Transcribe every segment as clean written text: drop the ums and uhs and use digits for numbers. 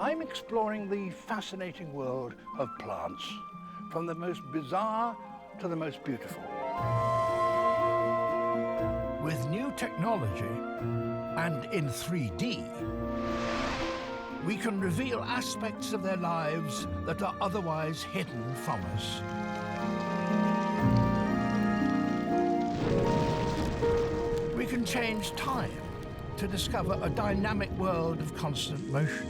I'm exploring the fascinating world of plants, from the most bizarre to the most beautiful. With new technology and in 3D, we can reveal aspects of their lives that are otherwise hidden from us. We can change time to discover a dynamic world of constant motion.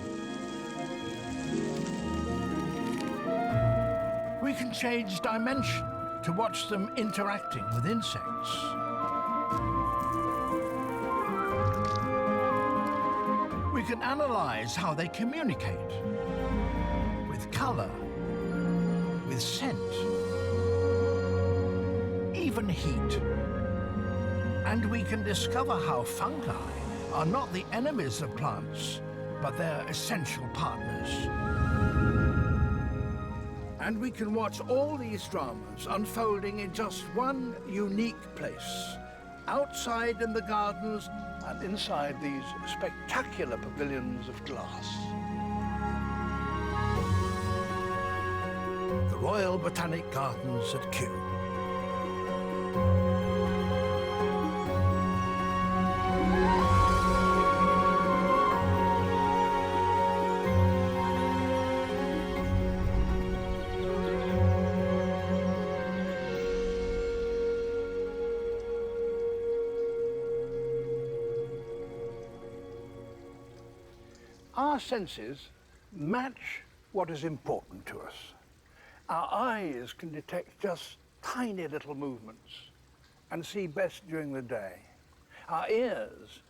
We can change dimension to watch them interacting with insects. We can analyze how they communicate with color, with scent, even heat. And we can discover how fungi are not the enemies of plants, but their essential partners. And we can watch all these dramas unfolding in just one unique place, outside in the gardens and inside these spectacular pavilions of glass. The Royal Botanic Gardens at Kew. Our senses match what is important to us. Our eyes can detect just tiny little movements and see best during the day. Our ears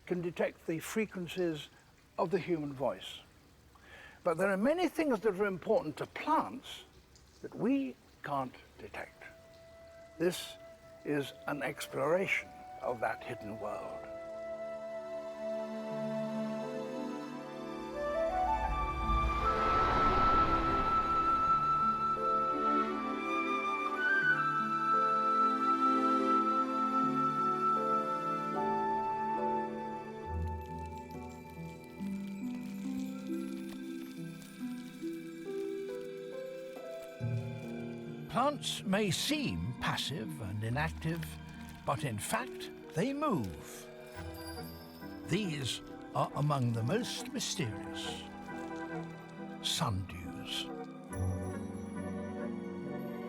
can detect the frequencies of the human voice. But there are many things that are important to plants that we can't detect. This is an exploration of that hidden world. Plants may seem passive and inactive, but in fact, they move. These are among the most mysterious. Sundews.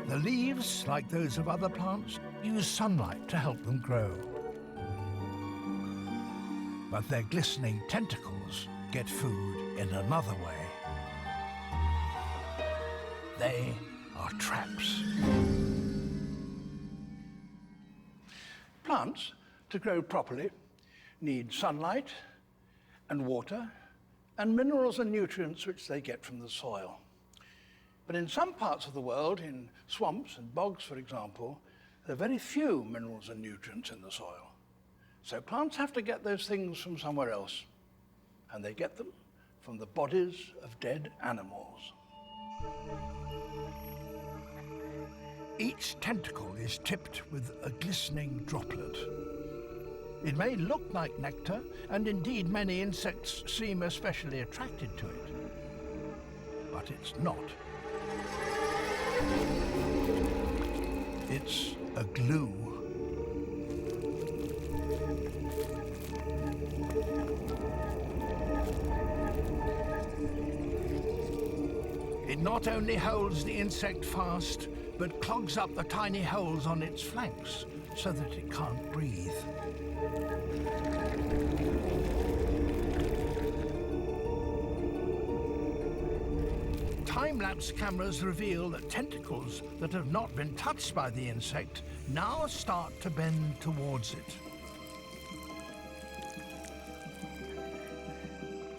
The leaves, like those of other plants, use sunlight to help them grow. But their glistening tentacles get food in another way. They are traps. Plants, to grow properly, need sunlight and water and minerals and nutrients which they get from the soil. But in some parts of the world, in swamps and bogs, for example, there are very few minerals and nutrients in the soil. So plants have to get those things from somewhere else, and they get them from the bodies of dead animals. Each tentacle is tipped with a glistening droplet. It may look like nectar, and indeed many insects seem especially attracted to it. But it's not. It's a glue. It not only holds the insect fast, but clogs up the tiny holes on its flanks so that it can't breathe. Time-lapse cameras reveal that tentacles that have not been touched by the insect now start to bend towards it.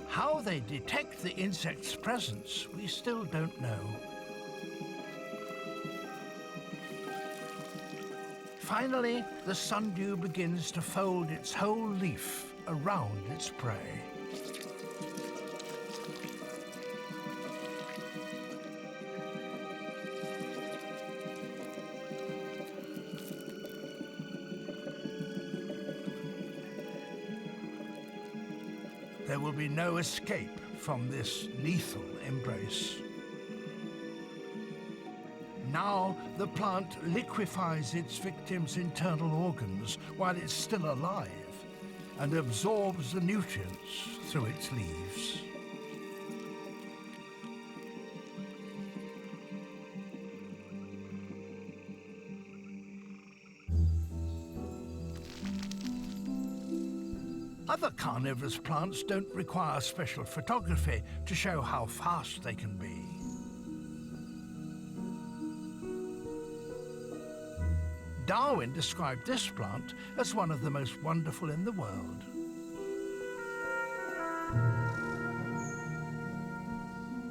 How they detect the insect's presence, we still don't know. Finally, the sundew begins to fold its whole leaf around its prey. There will be no escape from this lethal embrace. Now the plant liquefies its victim's internal organs while it's still alive and absorbs the nutrients through its leaves. Other carnivorous plants don't require special photography to show how fast they can be. Darwin described this plant as one of the most wonderful in the world.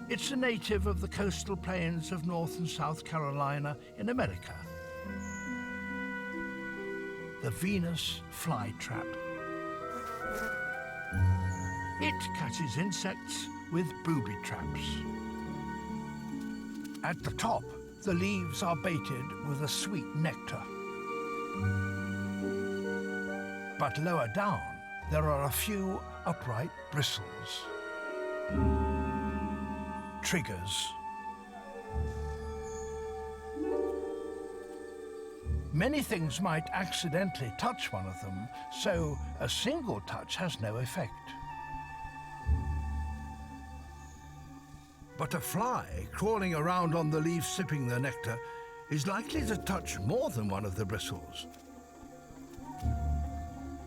It's a native of the coastal plains of North and South Carolina in America. The Venus flytrap. It catches insects with booby traps. At the top, the leaves are baited with a sweet nectar. But lower down, there are a few upright bristles. Triggers. Many things might accidentally touch one of them, so a single touch has no effect. But a fly crawling around on the leaf sipping the nectar is likely to touch more than one of the bristles.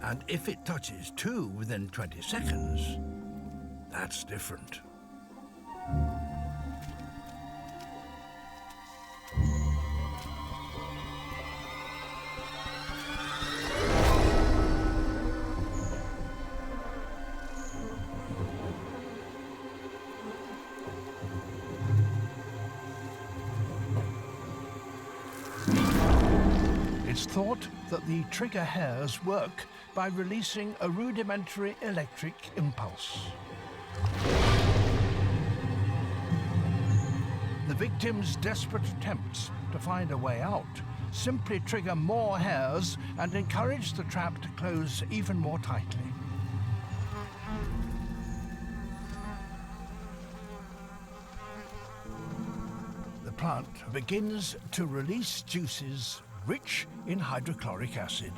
And if it touches two within 20 seconds, that's different. It's thought that the trigger hairs work by releasing a rudimentary electric impulse. The victim's desperate attempts to find a way out simply trigger more hairs and encourage the trap to close even more tightly. The plant begins to release juices rich in hydrochloric acid.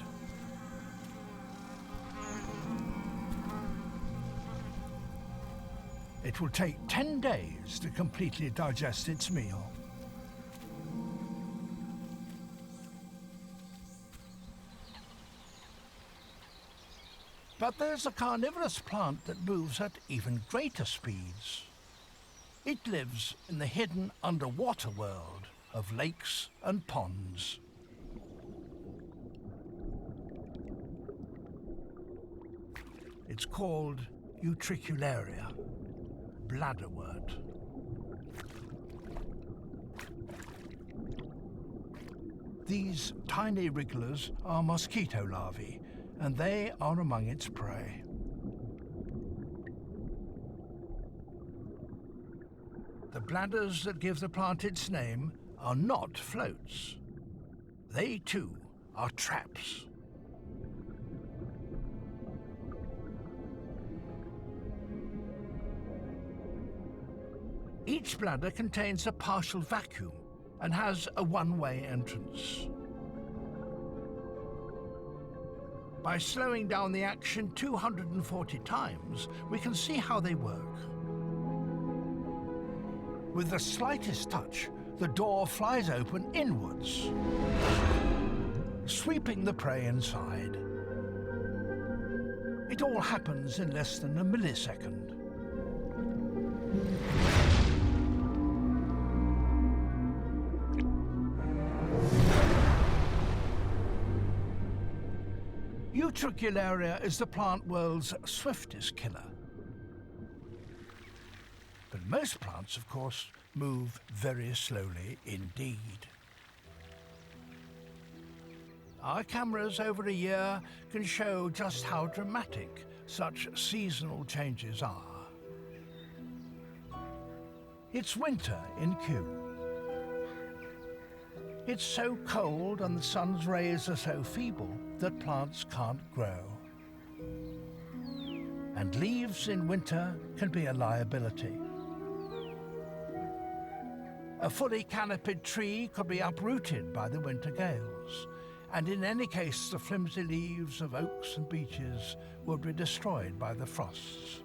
It will take 10 days to completely digest its meal. But there's a carnivorous plant that moves at even greater speeds. It lives in the hidden underwater world of lakes and ponds. It's called Utricularia, bladderwort. These tiny wrigglers are mosquito larvae, and they are among its prey. The bladders that give the plant its name are not floats. They too are traps. Each bladder contains a partial vacuum and has a one-way entrance. By slowing down the action 240 times, we can see how they work. With the slightest touch, the door flies open inwards, sweeping the prey inside. It all happens in less than a millisecond. Utricularia is the plant world's swiftest killer. But most plants, of course, move very slowly indeed. Our cameras over a year can show just how dramatic such seasonal changes are. It's winter in Kew. It's so cold and the sun's rays are so feeble that plants can't grow. and leaves in winter can be a liability. A fully canopied tree could be uprooted by the winter gales, and in any case the flimsy leaves of oaks and beeches would be destroyed by the frosts.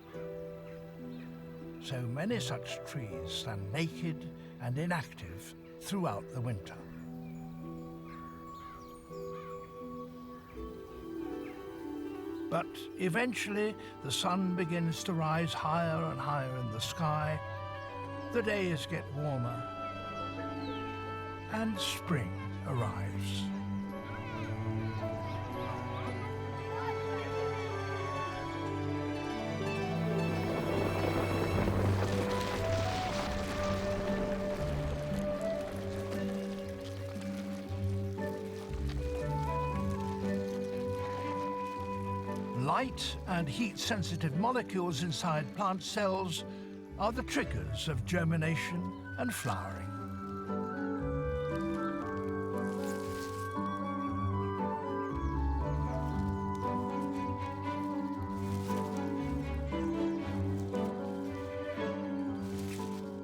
So many such trees stand naked and inactive throughout the winter. But eventually the sun begins to rise higher and higher in the sky, the days get warmer, and spring arrives. Light and heat-sensitive molecules inside plant cells are the triggers of germination and flowering.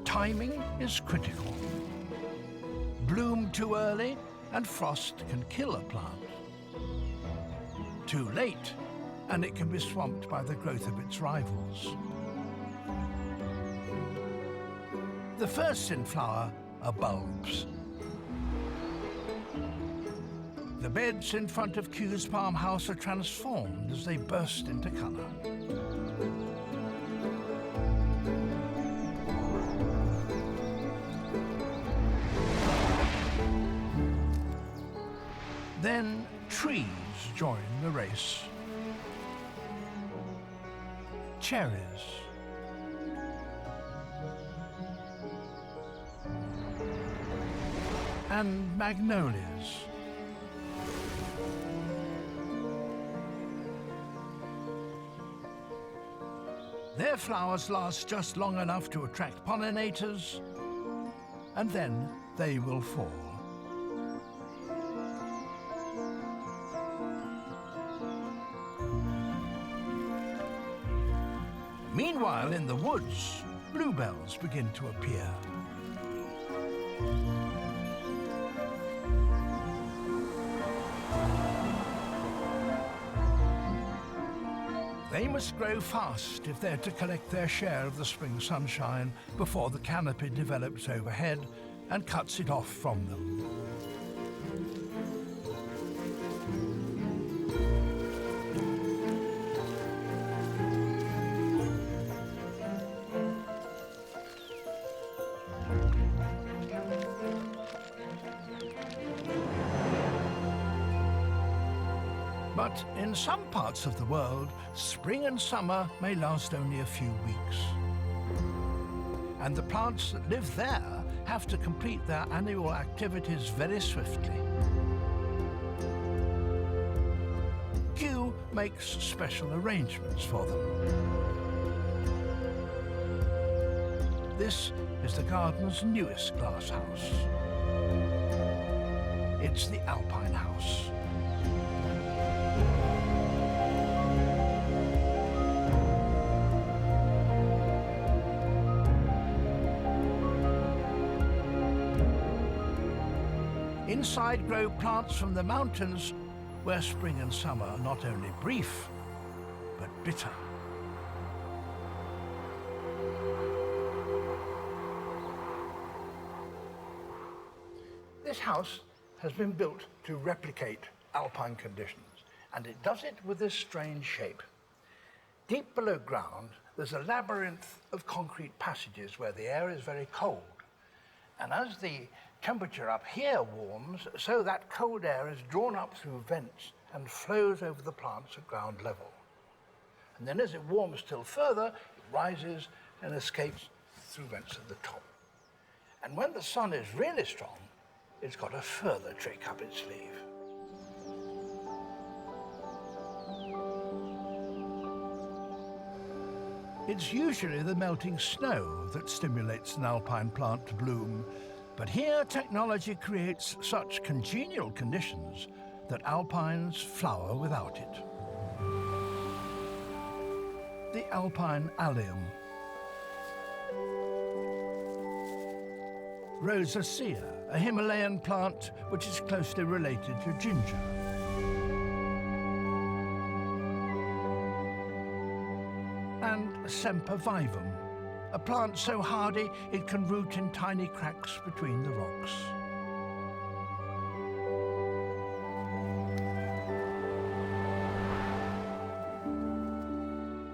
Timing is critical. Bloom too early and frost can kill a plant. Too late, and it can be swamped by the growth of its rivals. The first in flower are bulbs. The beds in front of Kew's Palm House are transformed as they burst into colour. Then trees join the race. Cherries, and magnolias. Their flowers last just long enough to attract pollinators, and then they will fall. Meanwhile, in the woods, bluebells begin to appear. They must grow fast if they're to collect their share of the spring sunshine before the canopy develops overhead and cuts it off from them. But in some parts of the world, spring and summer may last only a few weeks. And the plants that live there have to complete their annual activities very swiftly. Kew makes special arrangements for them. This is the garden's newest glass house. It's the Alpine House. Inside grow plants from the mountains where spring and summer are not only brief, but bitter. This house has been built to replicate alpine conditions, and it does it with this strange shape. Deep below ground, there's a labyrinth of concrete passages where the air is very cold. And as the temperature up here warms, so that cold air is drawn up through vents and flows over the plants at ground level. And then as it warms still further, it rises and escapes through vents at the top. And when the sun is really strong, it's got a further trick up its sleeve. It's usually the melting snow that stimulates an alpine plant to bloom, but here technology creates such congenial conditions that alpines flower without it. the alpine allium, rosacea, a Himalayan plant which is closely related to ginger, and sempervivum, a plant so hardy it can root in tiny cracks between the rocks.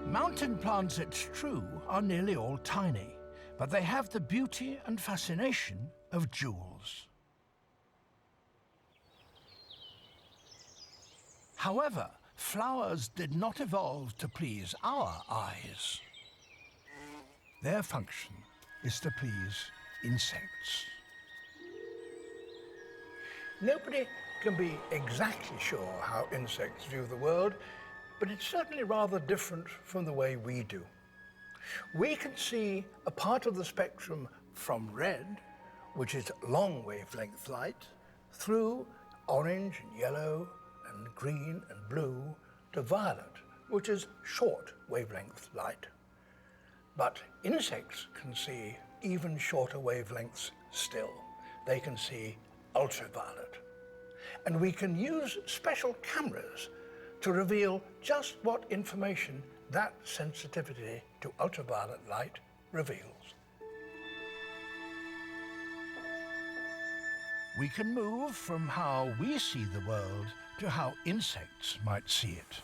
Mountain plants, it's true, are nearly all tiny, but they have the beauty and fascination of jewels. However, flowers did not evolve to please our eyes. Their function is to please insects. Nobody can be exactly sure how insects view the world, but it's certainly rather different from the way we do. We can see a part of the spectrum from red, which is long wavelength light, through orange and yellow and green and blue to violet, which is short wavelength light. But insects can see even shorter wavelengths still. They can see ultraviolet. And we can use special cameras to reveal just what information that sensitivity to ultraviolet light reveals. We can move from how we see the world to how insects might see it.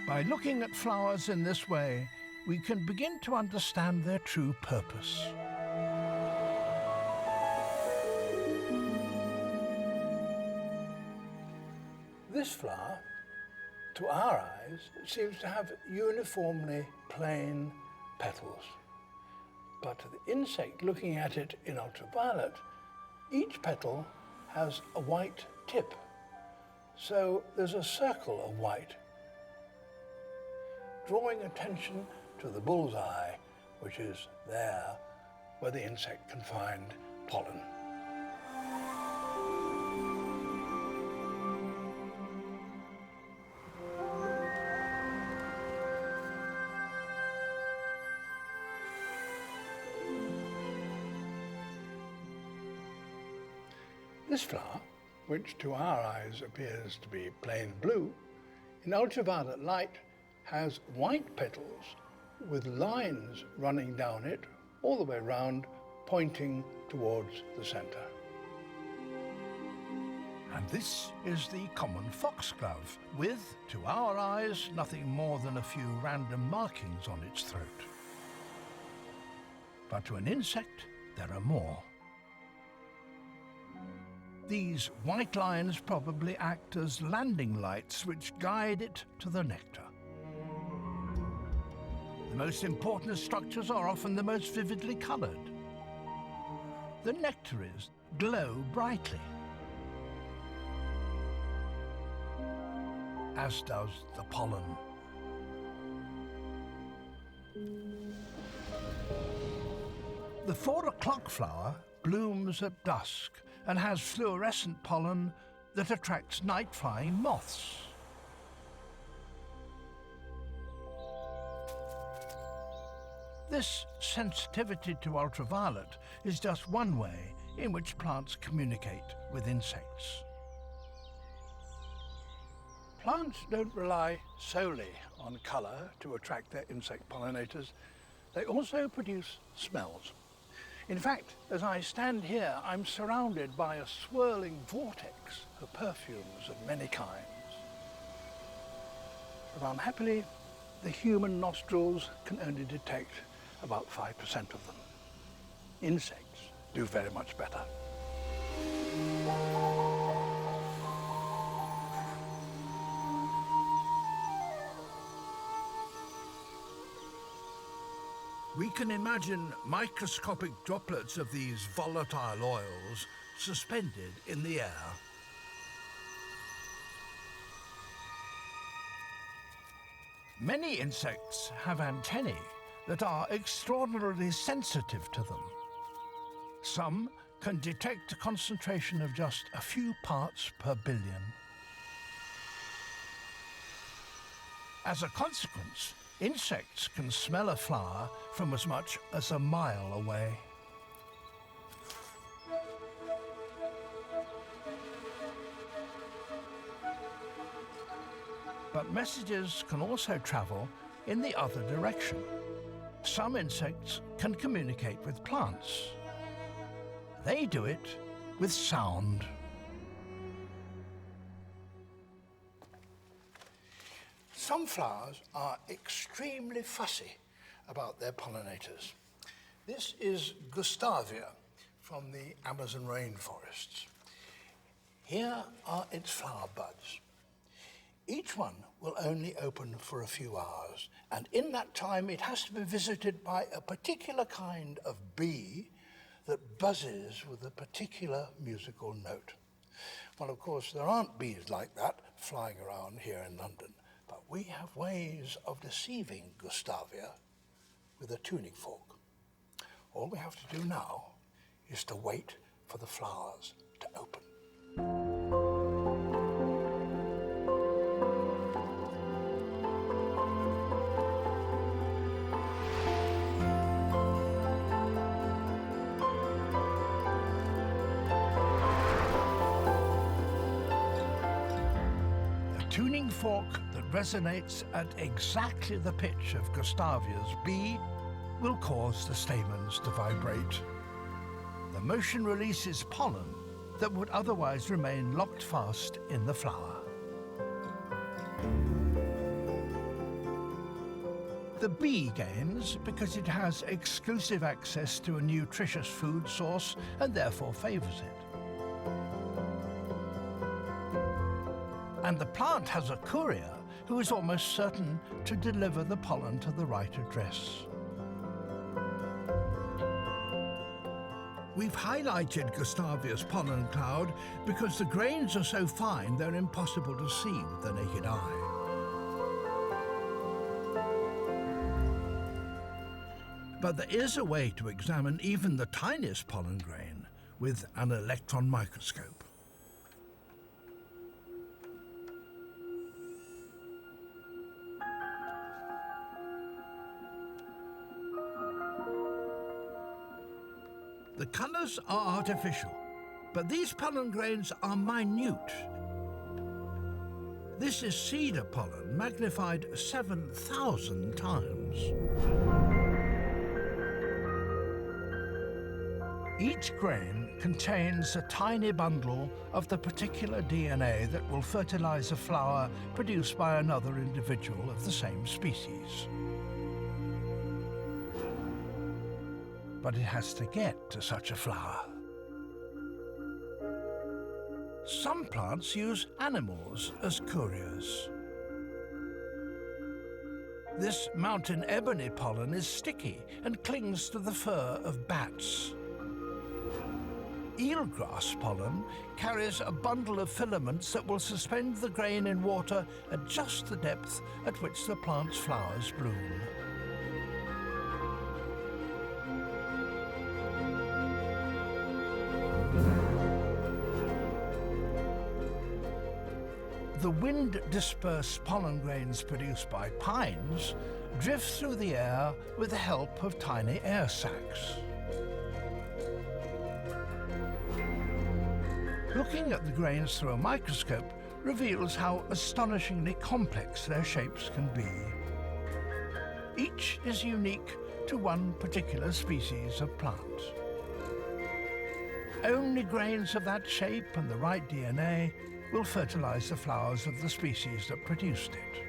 By looking at flowers in this way, we can begin to understand their true purpose. This flower, to our eyes, seems to have uniformly plain petals. But to the insect looking at it in ultraviolet, each petal has a white tip. So there's a circle of white, drawing attention to the bullseye, which is there where the insect can find pollen. This flower, which to our eyes appears to be plain blue, in ultraviolet light has white petals with lines running down it all the way round, pointing towards the center. And this is the common foxglove, with, to our eyes, nothing more than a few random markings on its throat. But to an insect, there are more. These white lines probably act as landing lights which guide it to the nectar. The most important structures are often the most vividly colored. The nectaries glow brightly, as does the pollen. The 4 o'clock flower blooms at dusk and has fluorescent pollen that attracts night-flying moths. This sensitivity to ultraviolet is just one way in which plants communicate with insects. Plants don't rely solely on color to attract their insect pollinators. They also produce smells. In fact, as I stand here, I'm surrounded by a swirling vortex of perfumes of many kinds. But unhappily, the human nostrils can only detect about 5% of them. Insects do very much better. We can imagine microscopic droplets of these volatile oils suspended in the air. Many insects have antennae that are extraordinarily sensitive to them. Some can detect a concentration of just a few parts per billion. As a consequence, insects can smell a flower from as much as a mile away. But messages can also travel in the other direction. Some insects can communicate with plants. They do it with sound. Some flowers are extremely fussy about their pollinators. This is Gustavia from the Amazon rainforests. Here are its flower buds. Each one will only open for a few hours, and in that time it has to be visited by a particular kind of bee that buzzes with a particular musical note. Well, of course, there aren't bees like that flying around here in London, but we have ways of deceiving Gustavia with a tuning fork. All we have to do now is to wait for the flowers to open. Tuning fork that resonates at exactly the pitch of Gustavia's bee will cause the stamens to vibrate. The motion releases pollen that would otherwise remain locked fast in the flower. The bee gains because it has exclusive access to a nutritious food source and therefore favors it. And the plant has a courier who is almost certain to deliver the pollen to the right address. We've highlighted Gustavia's pollen cloud because the grains are so fine they're impossible to see with the naked eye. But there is a way to examine even the tiniest pollen grain with an electron microscope. The colours are artificial, but these pollen grains are minute. This is cedar pollen magnified 7,000 times. Each grain contains a tiny bundle of the particular DNA that will fertilize a flower produced by another individual of the same species. But it has to get to such a flower. Some plants use animals as couriers. This mountain ebony pollen is sticky and clings to the fur of bats. Eelgrass pollen carries a bundle of filaments that will suspend the grain in water at just the depth at which the plant's flowers bloom. The wind-dispersed pollen grains produced by pines drift through the air with the help of tiny air sacs. Looking at the grains through a microscope reveals how astonishingly complex their shapes can be. Each is unique to one particular species of plant. Only grains of that shape and the right DNA will fertilize the flowers of the species that produced it.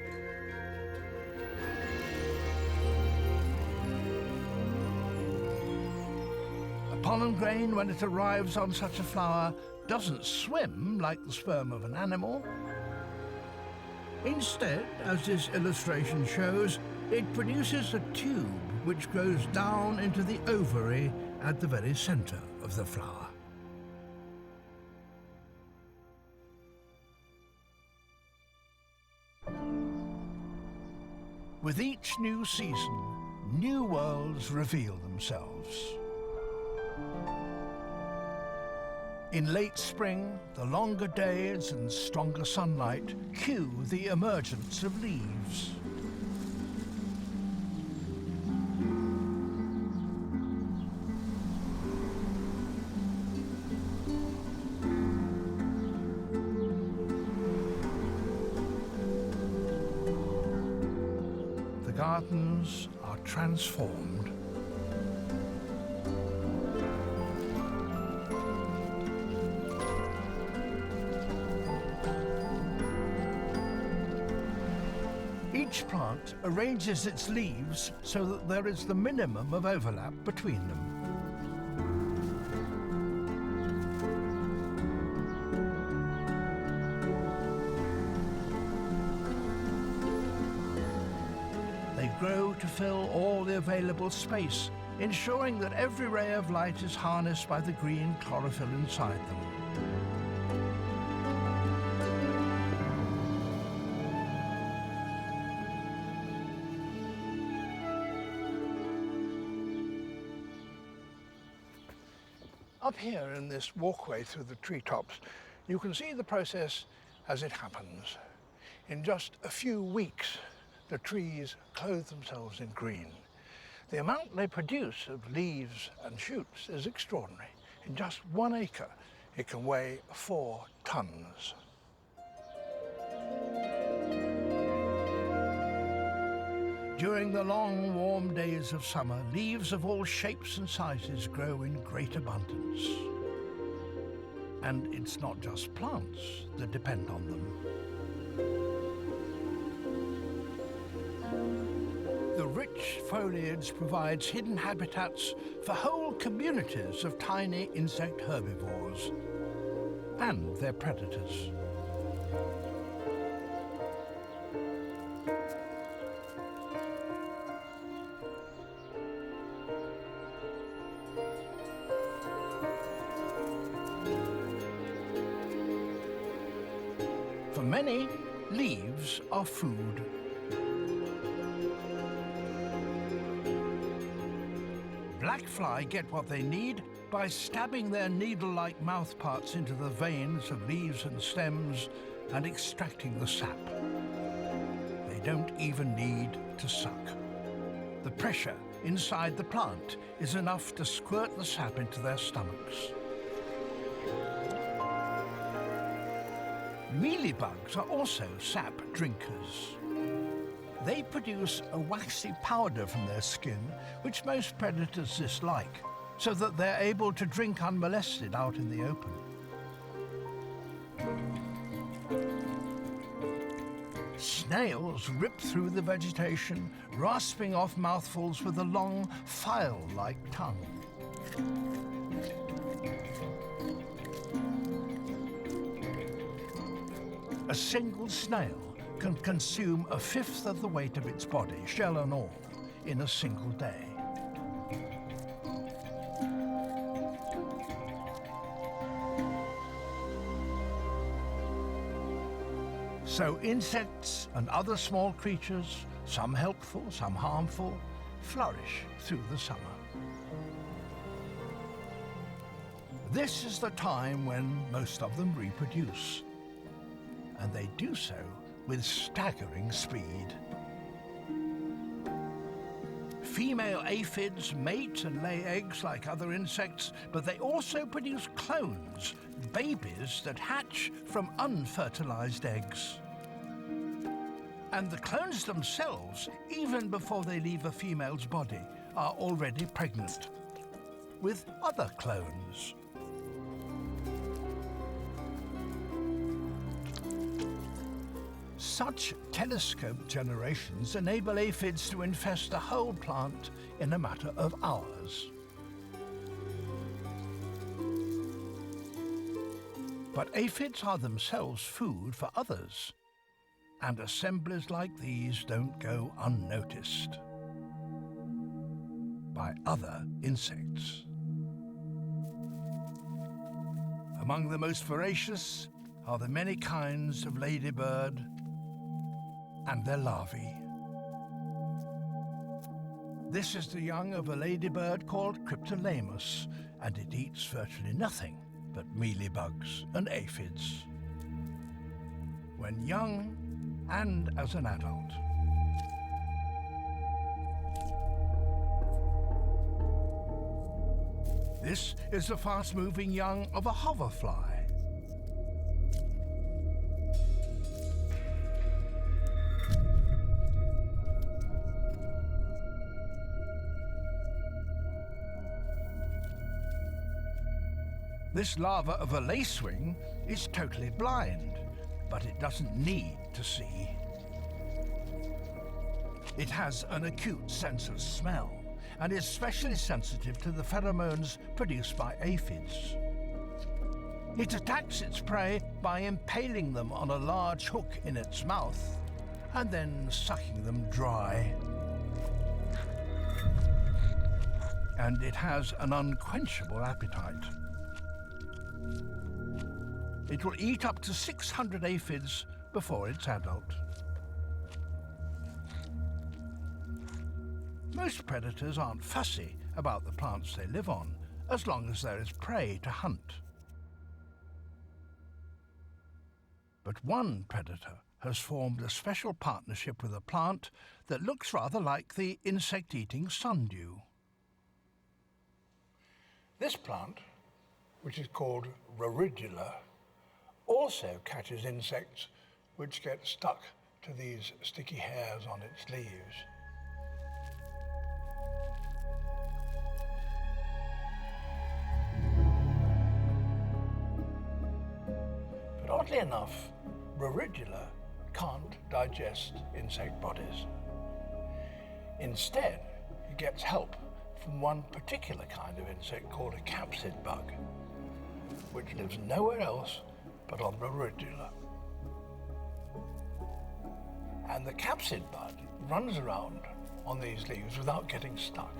A pollen grain, when it arrives on such a flower, doesn't swim like the sperm of an animal. Instead, as this illustration shows, it produces a tube which grows down into the ovary at the very center of the flower. With each new season, new worlds reveal themselves. In late spring, the longer days and stronger sunlight cue the emergence of leaves. The gardens are transformed. Each plant arranges its leaves so that there is the minimum of overlap between them. They grow to fill all the available space, ensuring that every ray of light is harnessed by the green chlorophyll inside them. Up here in this walkway through the treetops, you can see the process as it happens. In just a few weeks, the trees clothe themselves in green. The amount they produce of leaves and shoots is extraordinary. In just 1 acre, it can weigh 4 tons. During the long, warm days of summer, leaves of all shapes and sizes grow in great abundance. And it's not just plants that depend on them. The rich foliage provides hidden habitats for whole communities of tiny insect herbivores and their predators. For many, leaves are food. Blackfly get what they need by stabbing their needle-like mouthparts into the veins of leaves and stems and extracting the sap. They don't even need to suck. The pressure inside the plant is enough to squirt the sap into their stomachs. Mealybugs are also sap drinkers. They produce a waxy powder from their skin, which most predators dislike, so that they're able to drink unmolested out in the open. Snails rip through the vegetation, rasping off mouthfuls with a long, file-like tongue. A single snail can consume 1/5 of the weight of its body, shell and all, in a single day. So insects and other small creatures, some helpful, some harmful, flourish through the summer. This is the time when most of them reproduce, and they do so with staggering speed. Female aphids mate and lay eggs like other insects, but they also produce clones, babies that hatch from unfertilized eggs. And the clones themselves, even before they leave a female's body, are already pregnant with other clones. Such telescope generations enable aphids to infest a whole plant in a matter of hours. But aphids are themselves food for others, and assemblies like these don't go unnoticed by other insects. Among the most voracious are the many kinds of ladybird and their larvae. This is the young of a ladybird called Cryptolaemus, and it eats virtually nothing but mealybugs and aphids. When young and as an adult. This is the fast-moving young of a hoverfly. This larva of a lacewing is totally blind, but it doesn't need to see. It has an acute sense of smell and is especially sensitive to the pheromones produced by aphids. It attacks its prey by impaling them on a large hook in its mouth and then sucking them dry. And it has an unquenchable appetite. It will eat up to 600 aphids before it's adult. Most predators aren't fussy about the plants they live on, as long as there is prey to hunt. But one predator has formed a special partnership with a plant that looks rather like the insect-eating sundew. This plant, which is called Rorigula, also catches insects which get stuck to these sticky hairs on its leaves. But oddly enough, Rorigula can't digest insect bodies. Instead, it gets help from one particular kind of insect called a capsid bug, which lives nowhere else but on Rorigula. And the capsid bug runs around on these leaves without getting stuck,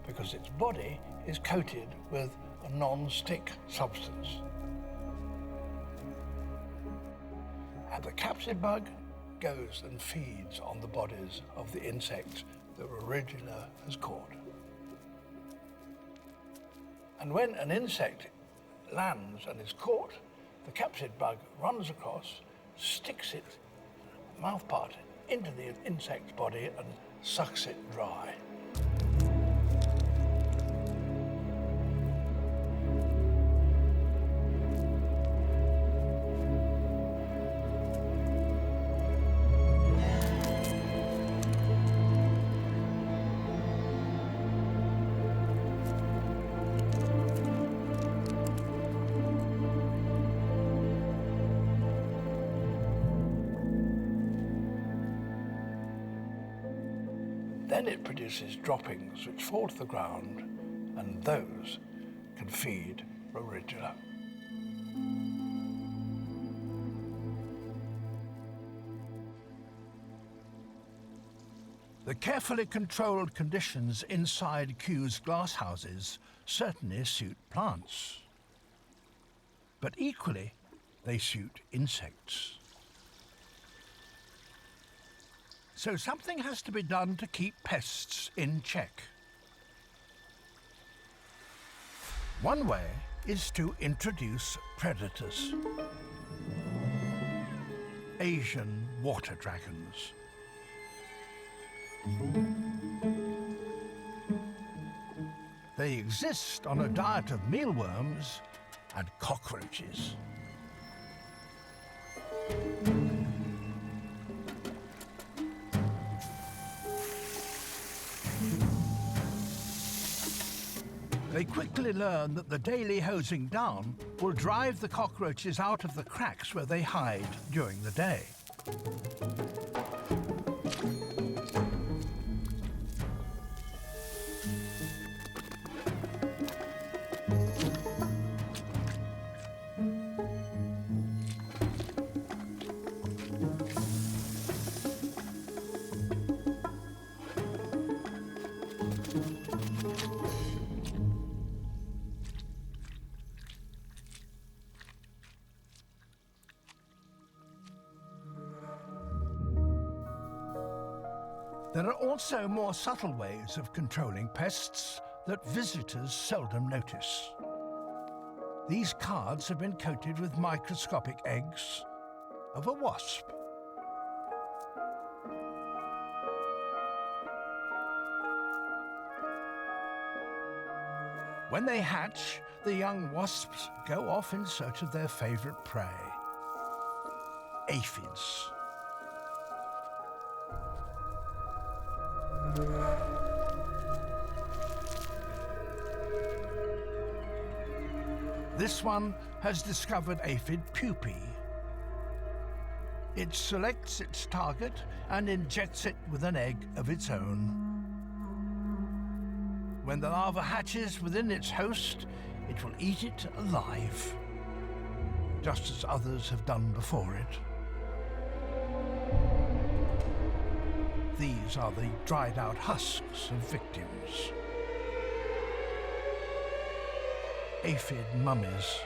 because its body is coated with a non-stick substance. And the capsid bug goes and feeds on the bodies of the insects that Rorigula has caught. And when an insect lands and is caught, the capsid bug runs across, sticks its mouthpart into the insect's body and sucks it dry. Then it produces droppings which fall to the ground, and those can feed Rorigula. The carefully controlled conditions inside Kew's glasshouses certainly suit plants. But equally, they suit insects. So something has to be done to keep pests in check. One way is to introduce predators. Asian water dragons. They exist on a diet of mealworms and cockroaches. They quickly learn that the daily hosing down will drive the cockroaches out of the cracks where they hide during the day. There are also more subtle ways of controlling pests that visitors seldom notice. These cards have been coated with microscopic eggs of a wasp. When they hatch, the young wasps go off in search of their favorite prey, aphids. This one has discovered aphid pupae. It selects its target and injects it with an egg of its own. When the larva hatches within its host, it will eat it alive, just as others have done before it. These are the dried out husks of victims. Aphid mummies.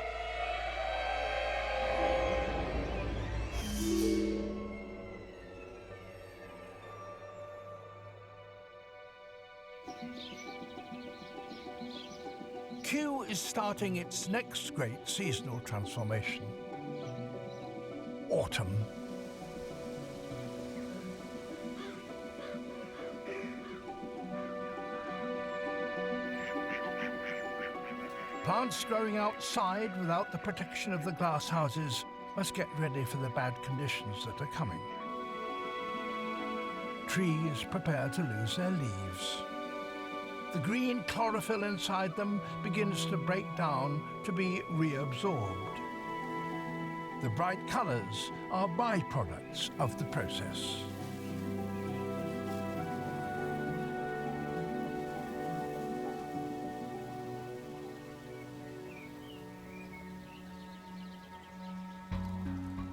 Kew is starting its next great seasonal transformation. Autumn. Plants growing outside without the protection of the glass houses must get ready for the bad conditions that are coming. Trees prepare to lose their leaves. The green chlorophyll inside them begins to break down to be reabsorbed. The bright colours are byproducts of the process.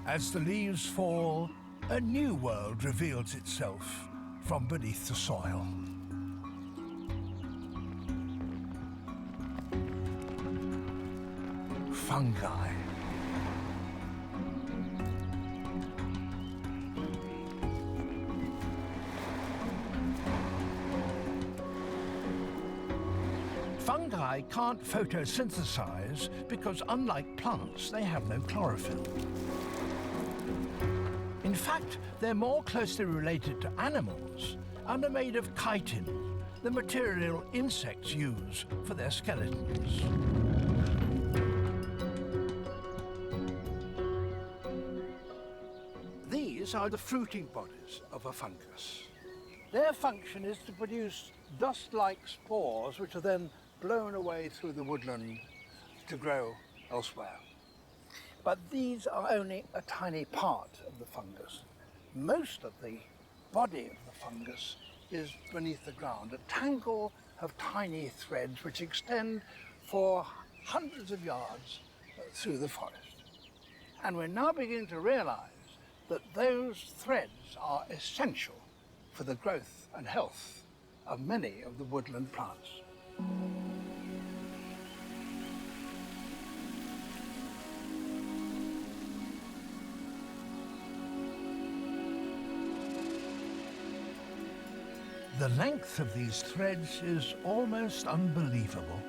As the leaves fall, a new world reveals itself from beneath the soil. Fungi. Fungi can't photosynthesize because, unlike plants, they have no chlorophyll. In fact, they're more closely related to animals and are made of chitin, the material insects use for their skeletons. These are the fruiting bodies of a fungus. Their function is to produce dust-like spores, which are then blown away through the woodland to grow elsewhere. But these are only a tiny part of the fungus. Most of the body of the fungus is beneath the ground, a tangle of tiny threads which extend for hundreds of yards through the forest. And we're now beginning to realize that those threads are essential for the growth and health of many of the woodland plants. The length of these threads is almost unbelievable.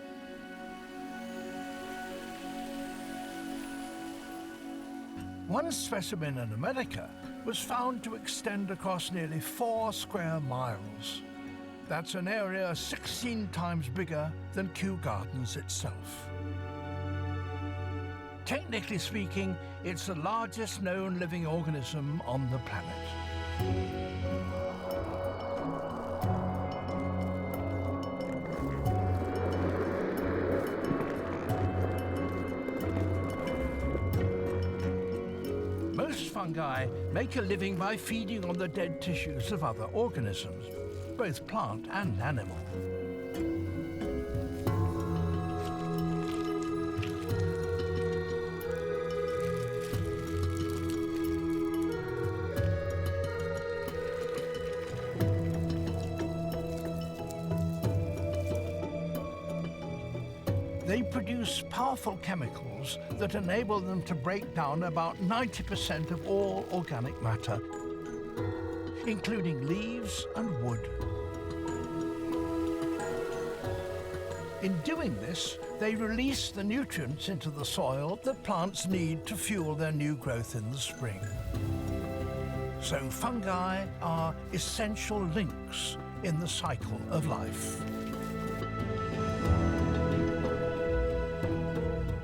One specimen in America was found to extend across nearly 4 square miles. That's an area 16 times bigger than Kew Gardens itself. Technically speaking, it's the largest known living organism on the planet. Most fungi make a living by feeding on the dead tissues of other organisms, both plant and animal. They produce powerful chemicals that enable them to break down about 90% of all organic matter, including leaves and wood. In doing this, They release the nutrients into the soil that plants need to fuel their new growth in the spring. So fungi are essential links in the cycle of life.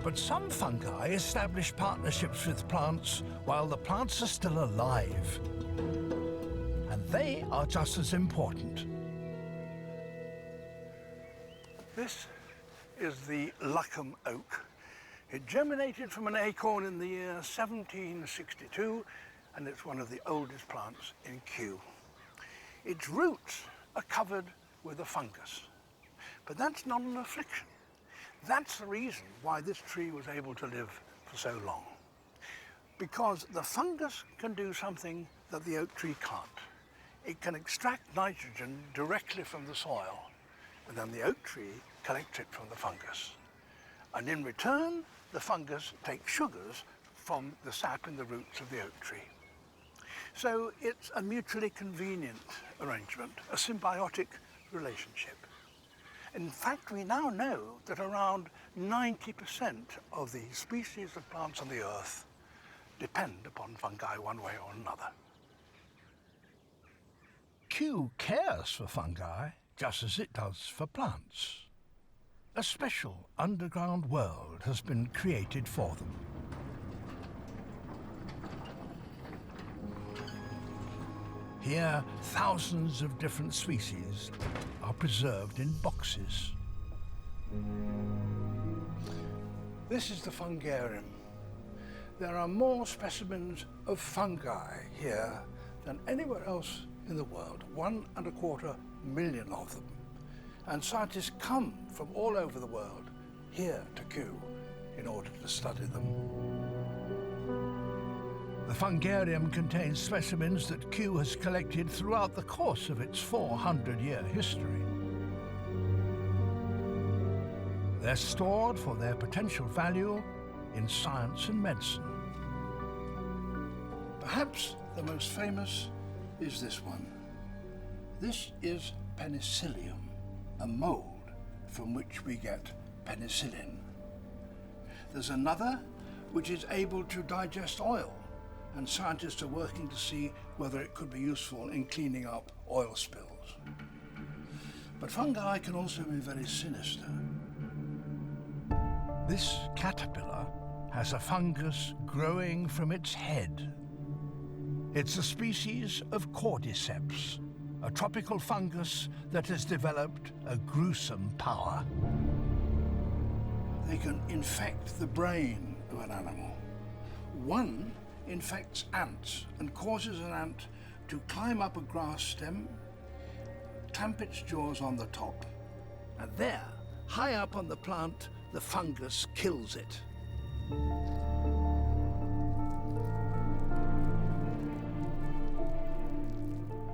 But some fungi establish partnerships with plants while the plants are still alive. And they are just as important. This is the Luckham oak. It germinated from an acorn in the year 1762, and it's one of the oldest plants in Kew. Its roots are covered with a fungus, but that's not an affliction. That's the reason why this tree was able to live for so long. Because the fungus can do something that the oak tree can't. It can extract nitrogen directly from the soil, and then the oak tree collects it from the fungus. And in return, the fungus takes sugars from the sap in the roots of the oak tree. So it's a mutually convenient arrangement, a symbiotic relationship. In fact, we now know that around 90% of the species of plants on the earth depend upon fungi one way or another. Kew cares for fungi just as it does for plants. A special underground world has been created for them. Here, thousands of different species are preserved in boxes. This is the fungarium. There are more specimens of fungi here than anywhere else in the world, 1.25 million of them. And scientists come from all over the world here to Kew in order to study them. The fungarium contains specimens that Kew has collected throughout the course of its 400-year history. They're stored for their potential value in science and medicine. Perhaps the most famous is this one. This is penicillium, a mold from which we get penicillin. There's another which is able to digest oil, and scientists are working to see whether it could be useful in cleaning up oil spills. But fungi can also be very sinister. This caterpillar has a fungus growing from its head. It's a species of cordyceps, a tropical fungus that has developed a gruesome power. They can infect the brain of an animal. One infects ants and causes an ant to climb up a grass stem, clamp its jaws on the top, and there, high up on the plant, the fungus kills it.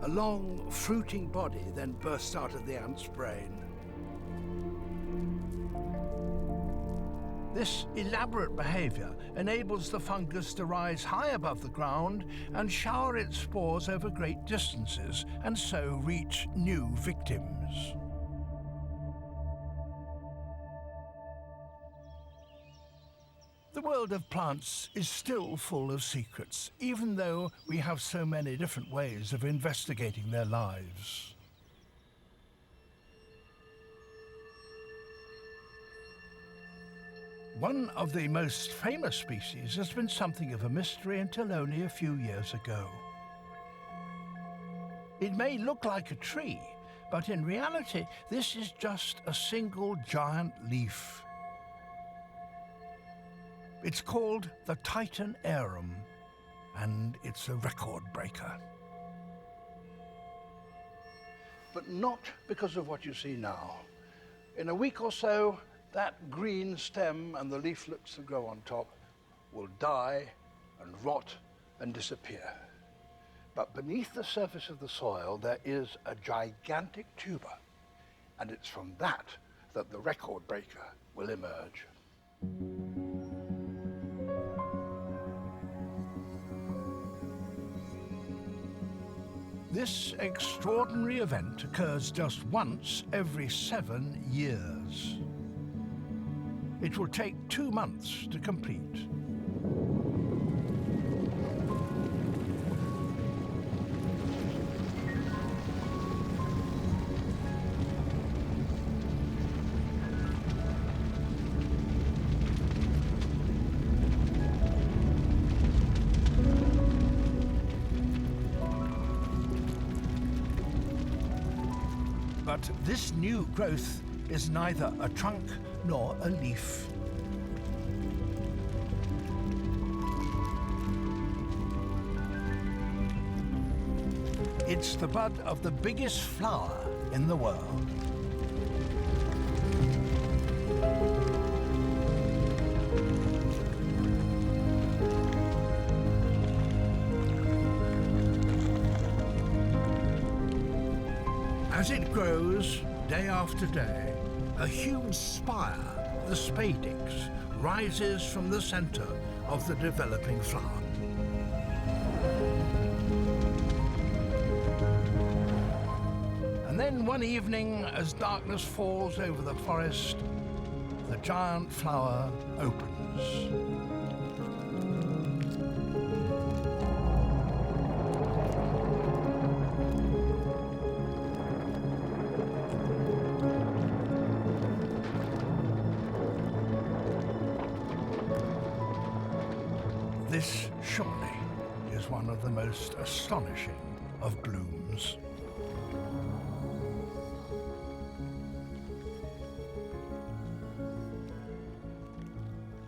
A long, fruiting body then bursts out of the ant's brain. This elaborate behavior enables the fungus to rise high above the ground and shower its spores over great distances, and so reach new victims. The world of plants is still full of secrets, even though we have so many different ways of investigating their lives. One of the most famous species has been something of a mystery until only a few years ago. It may look like a tree, but in reality, this is just a single giant leaf. It's called the Titan arum, and it's a record breaker. But not because of what you see now. In a week or so, that green stem and the leaflets that grow on top will die and rot and disappear. But beneath the surface of the soil, there is a gigantic tuber, and it's from that that the record breaker will emerge. This extraordinary event occurs just once every 7 years. It will take 2 months to complete. But this new growth is neither a trunk nor a leaf. It's the bud of the biggest flower in the world. As it grows, day after day, a huge spire, the spadix, rises from the center of the developing flower. And then one evening, as darkness falls over the forest, the giant flower opens. This surely is one of the most astonishing of blooms.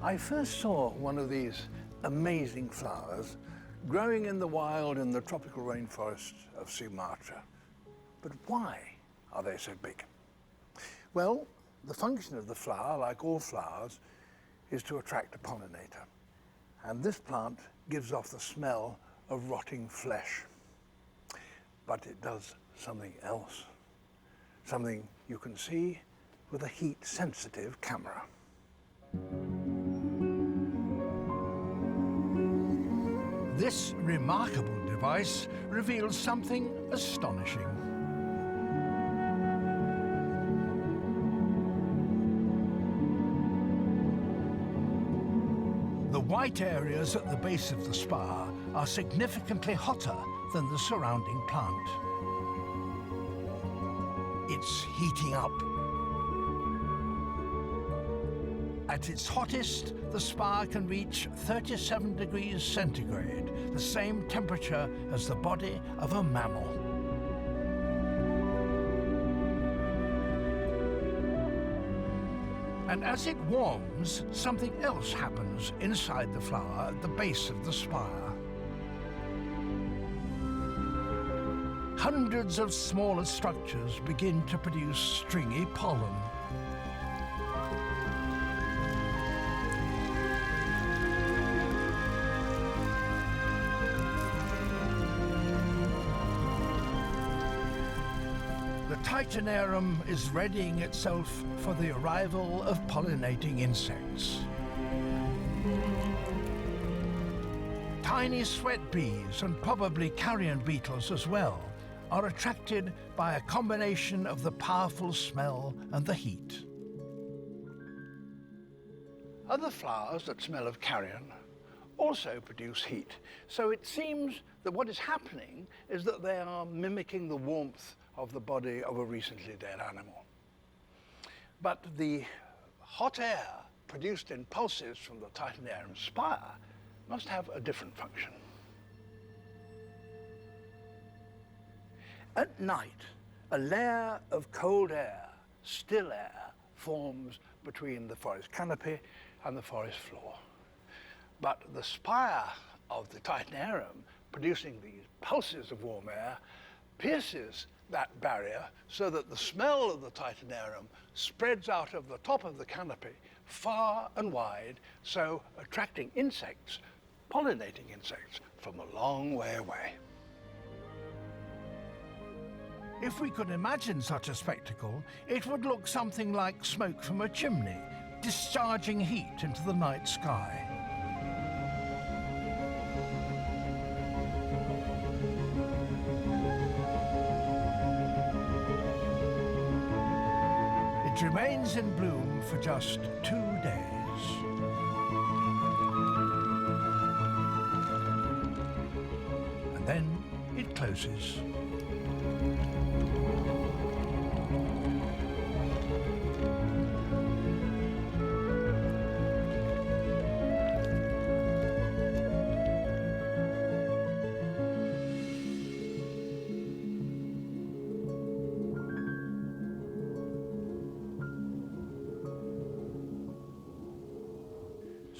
I first saw one of these amazing flowers growing in the wild in the tropical rainforest of Sumatra. But why are they so big? Well, the function of the flower, like all flowers, is to attract a pollinator. And this plant gives off the smell of rotting flesh. But it does something else, something you can see with a heat-sensitive camera. This remarkable device reveals something astonishing. The white areas at the base of the spire are significantly hotter than the surrounding plant. It's heating up. At its hottest, the spire can reach 37 degrees centigrade, the same temperature as the body of a mammal. And as it warms, something else happens inside the flower at the base of the spire. Hundreds of smaller structures begin to produce stringy pollen. The Titanarum is readying itself for the arrival of pollinating insects. Tiny sweat bees, and probably carrion beetles as well, are attracted by a combination of the powerful smell and the heat. Other flowers that smell of carrion also produce heat, so it seems that what is happening is that they are mimicking the warmth of the body of a recently dead animal. But the hot air produced in pulses from the Titanarum spire must have a different function. At night, a layer of cold air, still air, forms between the forest canopy and the forest floor. But the spire of the Titanarum, producing these pulses of warm air, pierces that barrier so that the smell of the Titanarum spreads out of the top of the canopy far and wide, so attracting insects, pollinating insects, from a long way away. If we could imagine such a spectacle, it would look something like smoke from a chimney, discharging heat into the night sky. It remains in bloom for just 2 days. And then it closes.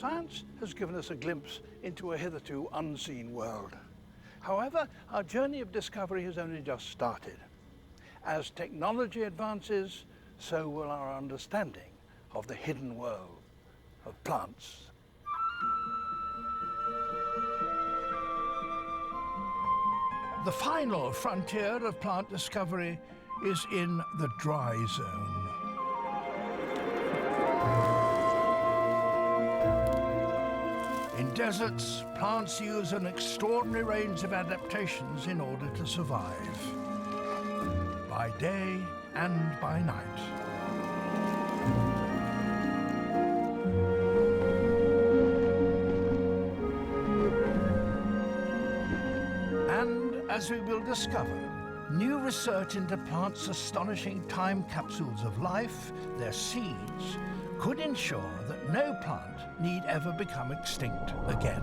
Science has given us a glimpse into a hitherto unseen world. However, our journey of discovery has only just started. As technology advances, so will our understanding of the hidden world of plants. The final frontier of plant discovery is in the dry zone. In deserts, plants use an extraordinary range of adaptations in order to survive, by day and by night. And as we will discover, new research into plants' astonishing time capsules of life, their seeds, could ensure that no plant need ever become extinct again.